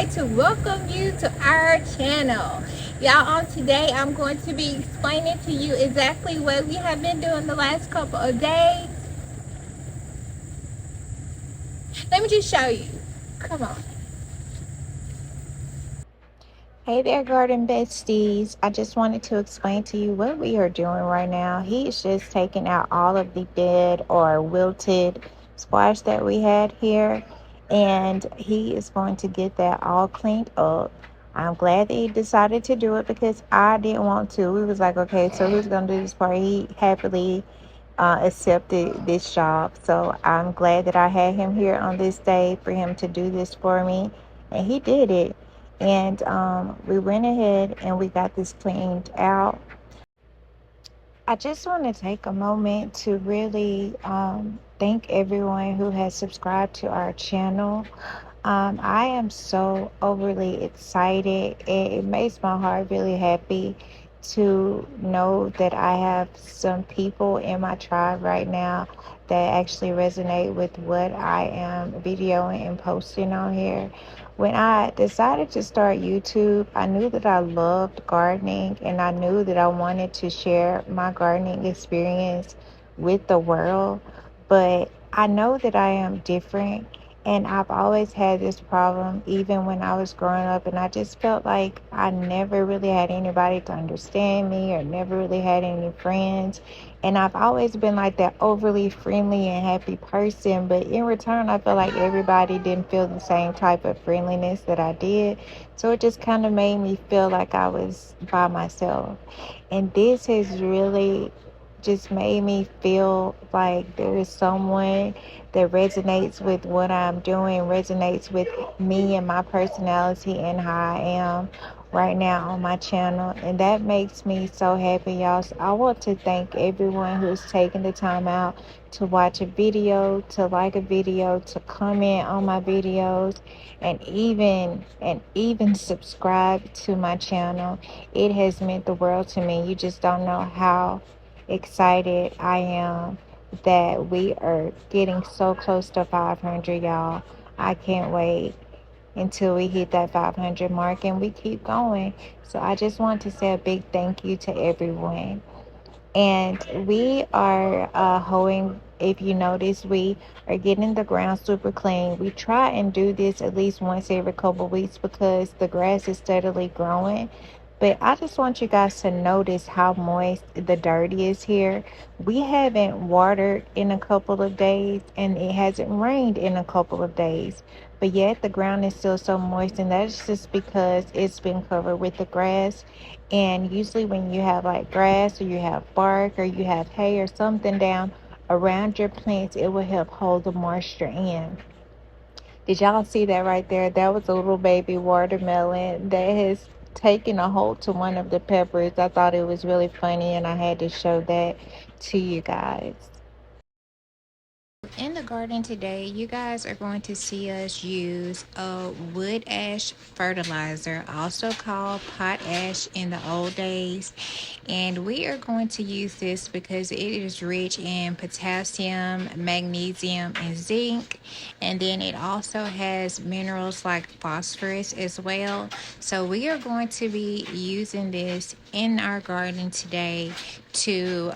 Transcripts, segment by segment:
wanted to welcome you to our channel. Y'all, on today I'm going to be explaining to you exactly what we have been doing the last couple of days. Let me just show you. Come on. Hey there, garden besties. I just wanted to explain to you what we are doing right now. He's just taking out all of the dead or wilted squash that we had here, and he is going to get that all cleaned up. I'm glad that he decided to do it because I didn't want to. We was like, okay, so who's going to do this part? He happily accepted this job. So I'm glad that I had him here on this day for him to do this for me. And he did it. And we went ahead and we got this cleaned out. I just want to take a moment to really thank everyone who has subscribed to our channel. I am so overly excited. It makes my heart really happy to know that I have some people in my tribe right now that actually resonate with what I am videoing and posting on here. When I decided to start YouTube, I knew that I loved gardening and I knew that I wanted to share my gardening experience with the world. But I know that I am different, and I've always had this problem, even when I was growing up, and I just felt like I never really had anybody to understand me or never really had any friends. And I've always been like that overly friendly and happy person, but in return, I feel like everybody didn't feel the same type of friendliness that I did. So it just kind of made me feel like I was by myself. And this has really just made me feel like there is someone that resonates with what I'm doing, resonates with me and my personality and how I am right now on my channel. And that makes me so happy, y'all. So I want to thank everyone who's taken the time out to watch a video, to like a video, to comment on my videos, and even subscribe to my channel. It has meant the world to me. You just don't know how excited I am that we are getting so close to 500, y'all. I can't wait until we hit that 500 mark and we keep going. So I just want to say a big thank you to everyone. And we are hoeing. If you notice, we are getting the ground super clean. We try and do this at least once every couple of weeks because the grass is steadily growing. But I just want you guys to notice how moist the dirt is here. We haven't watered in a couple of days and it hasn't rained in a couple of days. But yet the ground is still so moist, and that's just because it's been covered with the grass. And usually when you have like grass or you have bark or you have hay or something down around your plants, it will help hold the moisture in. Did y'all see that right there? That was a little baby watermelon that has taken a hold to one of the peppers. I thought it was really funny and I had to show that to you guys. In the garden today, you guys are going to see us use a wood ash fertilizer, also called potash in the old days. And we are going to use this because it is rich in potassium, magnesium, and zinc. And then it also has minerals like phosphorus as well. So we are going to be using this in our garden today to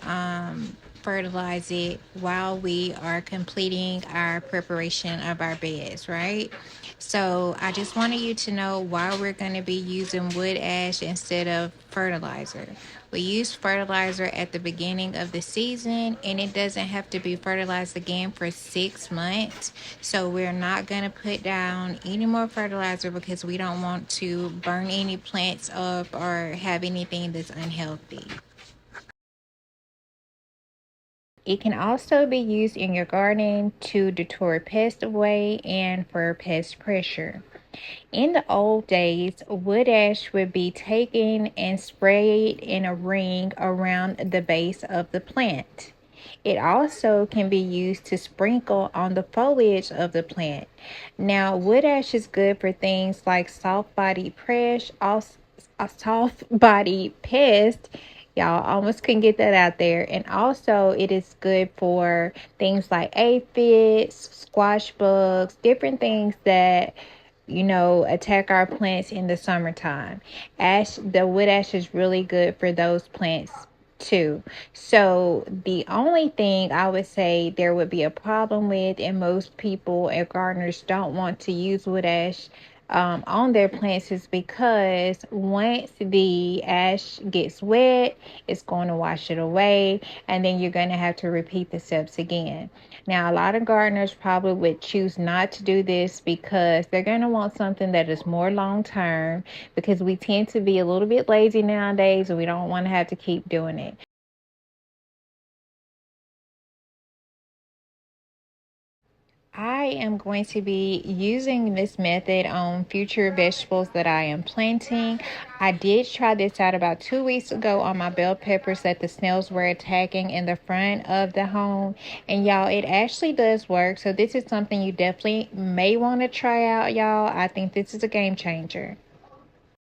fertilize it while we are completing our preparation of our beds, right? So I just wanted you to know why we're going to be using wood ash instead of fertilizer. We use fertilizer at the beginning of the season, and it doesn't have to be fertilized again for 6 months. So we're not going to put down any more fertilizer because we don't want to burn any plants up or have anything that's unhealthy. It can also be used in your garden to deter pests away and for pest pressure. In the old days, wood ash would be taken and sprayed in a ring around the base of the plant. It also can be used to sprinkle on the foliage of the plant. Now, wood ash is good for things like soft body pest. Y'all almost couldn't get that out there. And also it is good for things like aphids, squash bugs, different things that attack our plants in the summertime. The wood ash is really good for those plants too. So the only thing I would say there would be a problem with, and most people and gardeners don't want to use wood ash on their plants, is because once the ash gets wet, it's going to wash it away, and then you're going to have to repeat the steps again. Now, a lot of gardeners probably would choose not to do this because they're going to want something that is more long term, because we tend to be a little bit lazy nowadays and we don't want to have to keep doing it. I am going to be using this method on future vegetables that I am planting. I did try this out about 2 weeks ago on my bell peppers that the snails were attacking in the front of the home. And y'all, it actually does work. So this is something you definitely may want to try out, y'all. I think this is a game changer.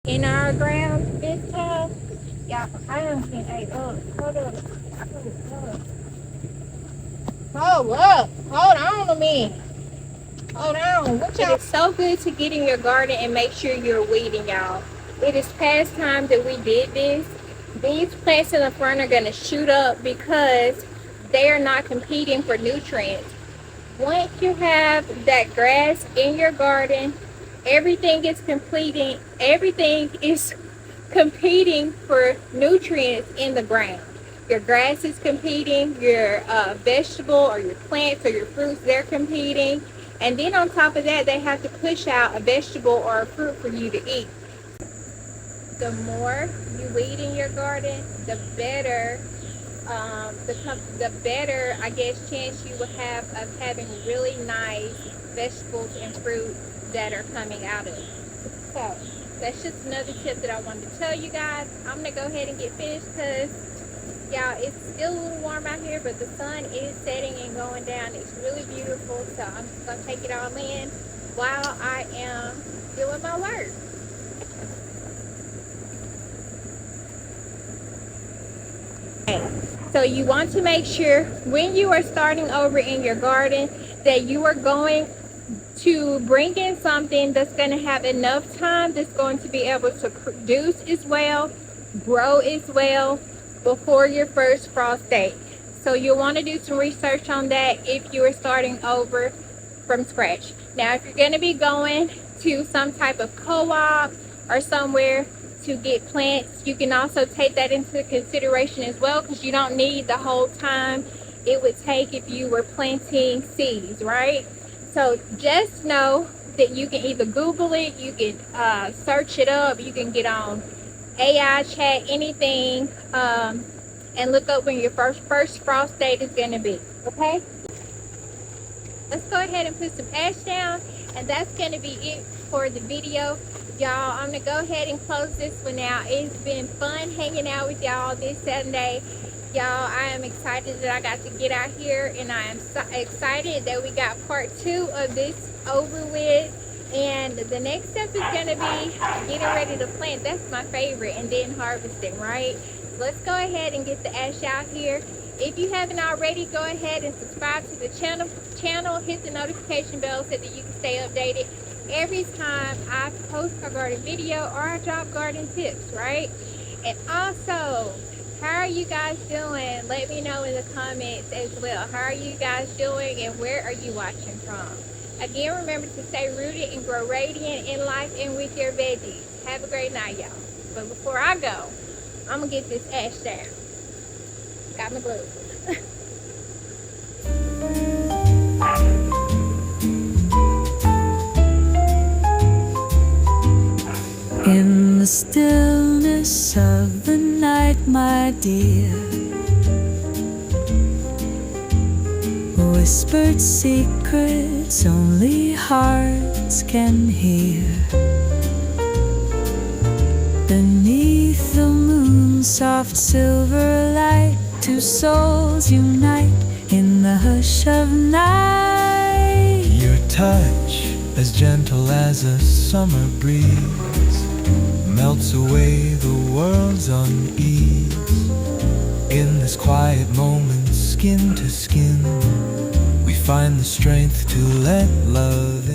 In our ground this time, y'all, I am getting hold up. Hold on a minute. Hold on. It is so good to get in your garden and make sure you're weeding, y'all. It is past time that we did this. These plants in the front are going to shoot up because they are not competing for nutrients. Once you have that grass in your garden, everything is competing for nutrients in the ground. Your grass is competing, your vegetable or your plants or your fruits, they're competing. And then on top of that, they have to push out a vegetable or a fruit for you to eat. The more you weed in your garden, the better, I guess, chance you will have of having really nice vegetables and fruit that are coming out of it. So that's just another tip that I wanted to tell you guys. I'm gonna go ahead and get finished because y'all, it's still a little warm out here, but the sun is setting and going down. It's really beautiful, so I'm just gonna take it all in while I am doing my work. So you want to make sure when you are starting over in your garden that you are going to bring in something that's going to have enough time, that's going to be able to produce as well, grow as well before your first frost date. So you'll want to do some research on that if you are starting over from scratch. Now, if you're going to be going to some type of co-op or somewhere to get plants, you can also take that into consideration as well, because you don't need the whole time it would take if you were planting seeds, right? So just know that you can either Google it, you can search it up, you can get on AI chat, anything, and look up when your first frost date is going to be, okay? Let's go ahead and put some ash down, and that's going to be it for the video. Y'all, I'm going to go ahead and close this one out. It's been fun hanging out with y'all this Sunday. Y'all, I am excited that I got to get out here, and I am so excited that we got part 2 of this over with. And the next step is going to be getting ready to plant. That's my favorite. And then harvesting, right? So let's go ahead and get the ash out here. If you haven't already, go ahead and subscribe to the channel. Hit the notification bell so that you can stay updated every time I post a garden video or I drop garden tips, right? And also, how are you guys doing? Let me know in the comments as well. How are you guys doing, and where are you watching from? Again, remember to stay rooted and grow radiant in life and with your veggies. Have a great night, y'all. But before I go, I'm going to get this ash down. Got my gloves. In the stillness of the night, my dear, whispered secrets only hearts can hear. Beneath the moon's soft silver light, two souls unite in the hush of night. Your touch, as gentle as a summer breeze, melts away the world's unease. In this quiet moment, skin to skin, we find the strength to let love